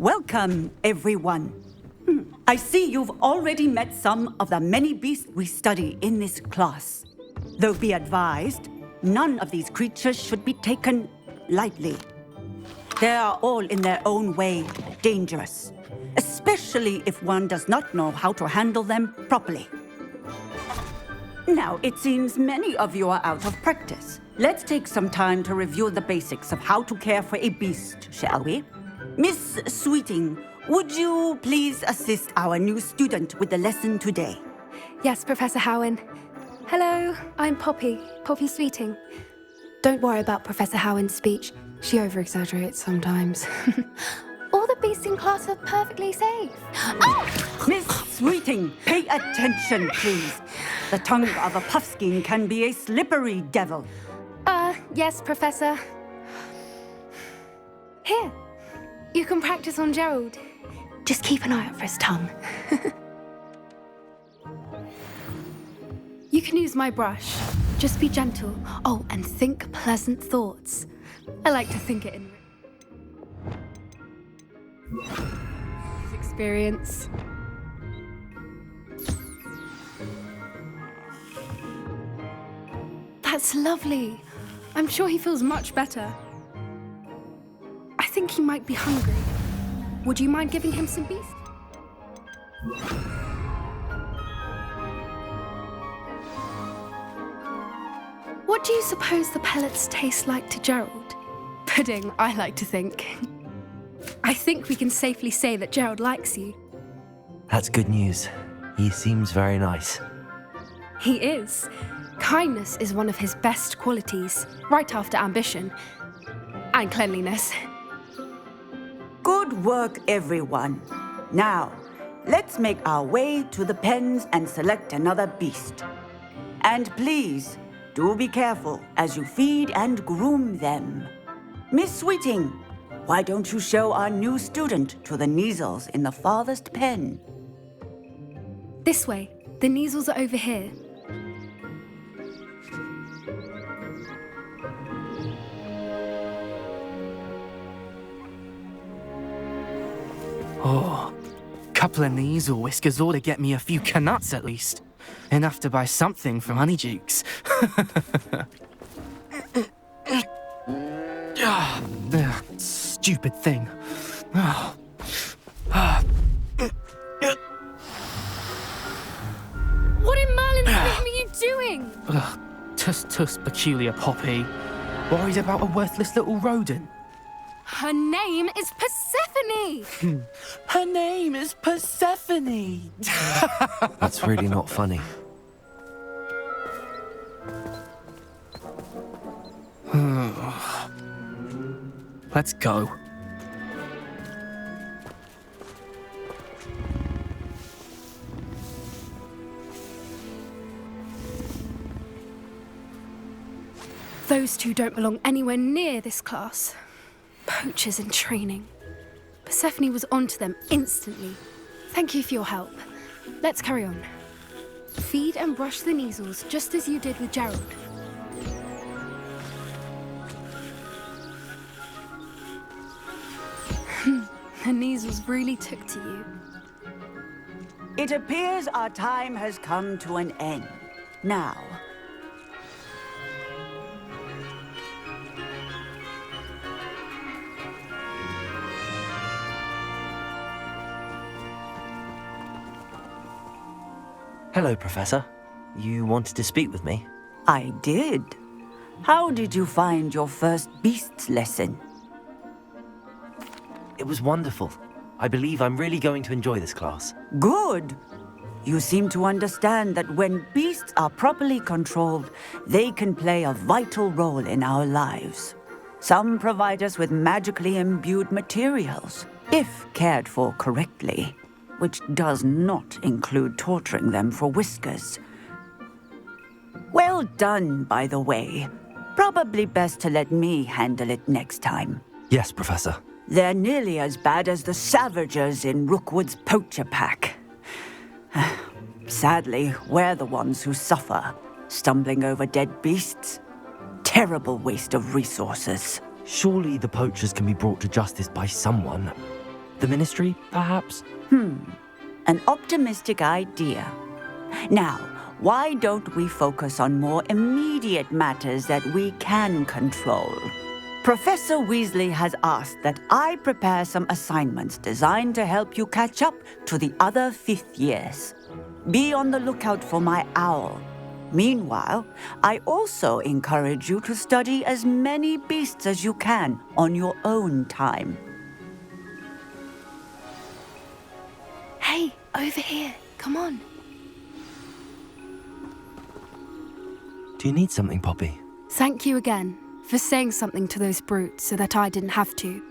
Welcome, everyone. I see you've already met some of the many beasts we study in this class. Though be advised, none of these creatures should be taken lightly. They are all in their own way dangerous, especially if one does not know how to handle them properly. Now, it seems many of you are out of practice. Let's take some time to review the basics of how to care for a beast, shall we? Miss Sweeting, would you please assist our new student with the lesson today? Yes, Professor Howen. Hello, I'm Poppy Sweeting. Don't worry about Professor Howen's speech. She over-exaggerates sometimes. All the beasts in class are perfectly safe. Oh! Miss Sweeting, pay attention, please. The tongue of a puffskein can be a slippery devil. Yes, Professor. Here, you can practice on Gerald. Just keep an eye out for his tongue. You can use my brush. Just be gentle. Oh, and think pleasant thoughts. I like to think it in experience. That's lovely. I'm sure he feels much better. I think he might be hungry. Would you mind giving him some beef? What do you suppose the pellets taste like to Gerald? Pudding, I like to think. I think we can safely say that Gerald likes you. That's good news. He seems very nice. He is. Kindness is one of his best qualities, right after ambition and cleanliness. Good work, everyone. Now, let's make our way to the pens and select another beast. And please, do be careful as you feed and groom them. Miss Sweeting, why don't you show our new student to the Neasels in the farthest pen? This way. The Neasels are over here. Oh, couple of Neasel whiskers ought to get me a few canuts at least. Enough to buy something from Honeydukes. Stupid thing. What in Merlin's name are you doing? Tuss, peculiar Poppy. Worried about a worthless little rodent. Her name is Persephone! Her name is Persephone! That's really not funny. Let's go. Those two don't belong anywhere near this class. Poachers in training. Persephone was onto them instantly. Thank you for your help. Let's carry on. Feed and brush the Neasels just as you did with Gerald. The Neasels really took to you. It appears our time has come to an end. Now, Hello, Professor. You wanted to speak with me? I did. How did you find your first beasts lesson? It was wonderful. I believe I'm really going to enjoy this class. Good. You seem to understand that when beasts are properly controlled, they can play a vital role in our lives. Some provide us with magically imbued materials, if cared for correctly, which does not include torturing them for whiskers. Well done, by the way. Probably best to let me handle it next time. Yes, Professor. They're nearly as bad as the Savagers in Rookwood's poacher pack. Sadly, we're the ones who suffer, stumbling over dead beasts. Terrible waste of resources. Surely the poachers can be brought to justice by someone. The Ministry, perhaps? An optimistic idea. Now, why don't we focus on more immediate matters that we can control? Professor Weasley has asked that I prepare some assignments designed to help you catch up to the other fifth years. Be on the lookout for my owl. Meanwhile, I also encourage you to study as many beasts as you can on your own time. Hey, over here. Come on. Do you need something, Poppy? Thank you again for saying something to those brutes so that I didn't have to.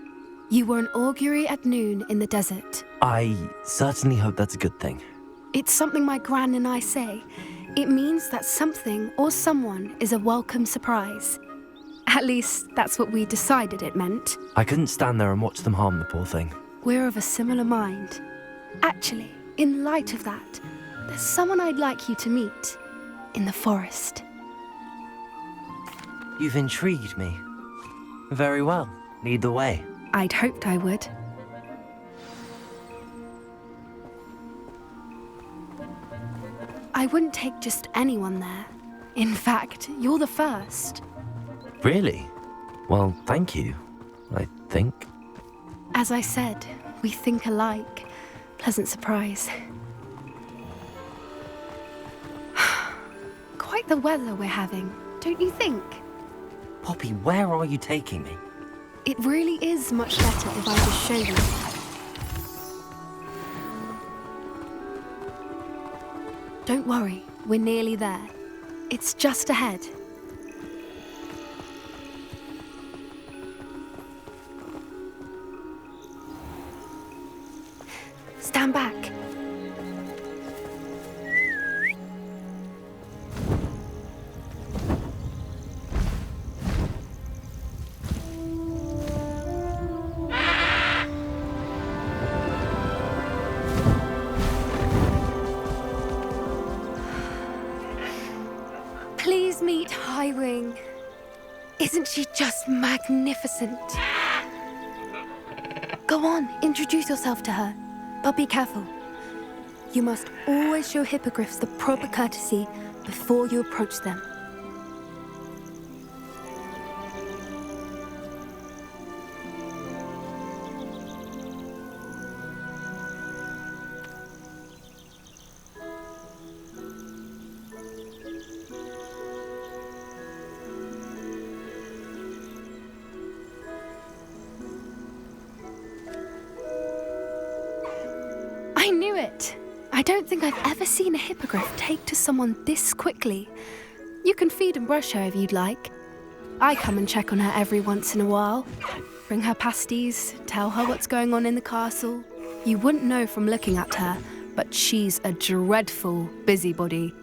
You were an augury at noon in the desert. I certainly hope that's a good thing. It's something my gran and I say. It means that something or someone is a welcome surprise. At least, that's what we decided it meant. I couldn't stand there and watch them harm the poor thing. We're of a similar mind. Actually, in light of that, there's someone I'd like you to meet in the forest. You've intrigued me. Very well. Lead the way. I'd hoped I would. I wouldn't take just anyone there. In fact, you're the first. Really? Well, thank you, I think. As I said, we think alike. Pleasant surprise. Quite the weather we're having, don't you think? Poppy, where are you taking me? It really is much better if I just show you. Don't worry, we're nearly there. It's just ahead. Stand back. Please meet Highwing. Isn't she just magnificent? Go on, introduce yourself to her. But be careful. You must always show hippogriffs the proper courtesy before you approach them. I knew it! I don't think I've ever seen a hippogriff take to someone this quickly. You can feed and brush her if you'd like. I come and check on her every once in a while. Bring her pasties, tell her what's going on in the castle. You wouldn't know from looking at her, but she's a dreadful busybody.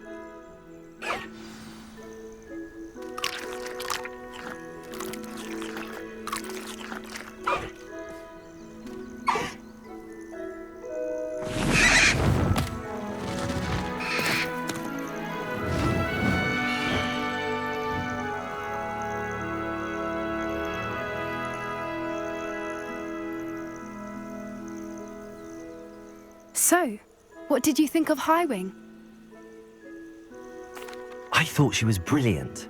So, what did you think of Highwing? I thought she was brilliant.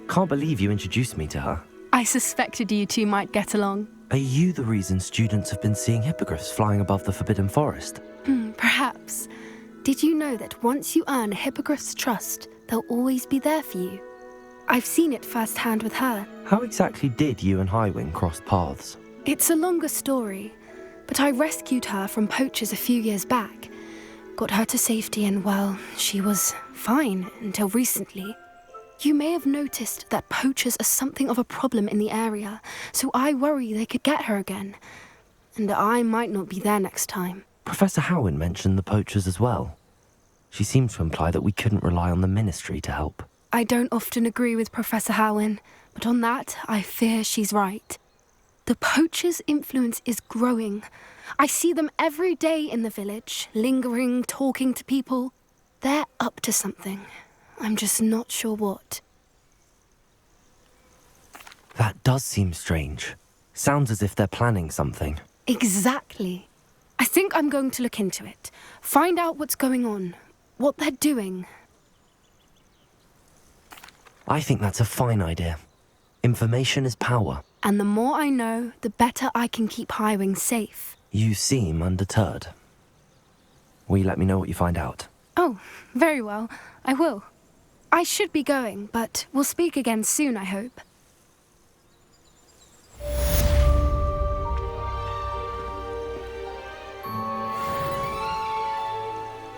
Can't believe you introduced me to her. I suspected you two might get along. Are you the reason students have been seeing hippogriffs flying above the Forbidden Forest? Perhaps. Did you know that once you earn a hippogriff's trust, they'll always be there for you? I've seen it firsthand with her. How exactly did you and Highwing cross paths? It's a longer story, but I rescued her from poachers a few years back. Got her to safety and, well, she was fine until recently. You may have noticed that poachers are something of a problem in the area, so I worry they could get her again. And I might not be there next time. Professor Howin mentioned the poachers as well. She seemed to imply that we couldn't rely on the Ministry to help. I don't often agree with Professor Howin, but on that, I fear she's right. The poachers' influence is growing. I see them every day in the village, lingering, talking to people. They're up to something. I'm just not sure what. That does seem strange. Sounds as if they're planning something. Exactly. I think I'm going to look into it. Find out what's going on, what they're doing. I think that's a fine idea. Information is power. And the more I know, the better I can keep Highwing safe. You seem undeterred. Will you let me know what you find out? Oh, very well. I will. I should be going, but we'll speak again soon, I hope.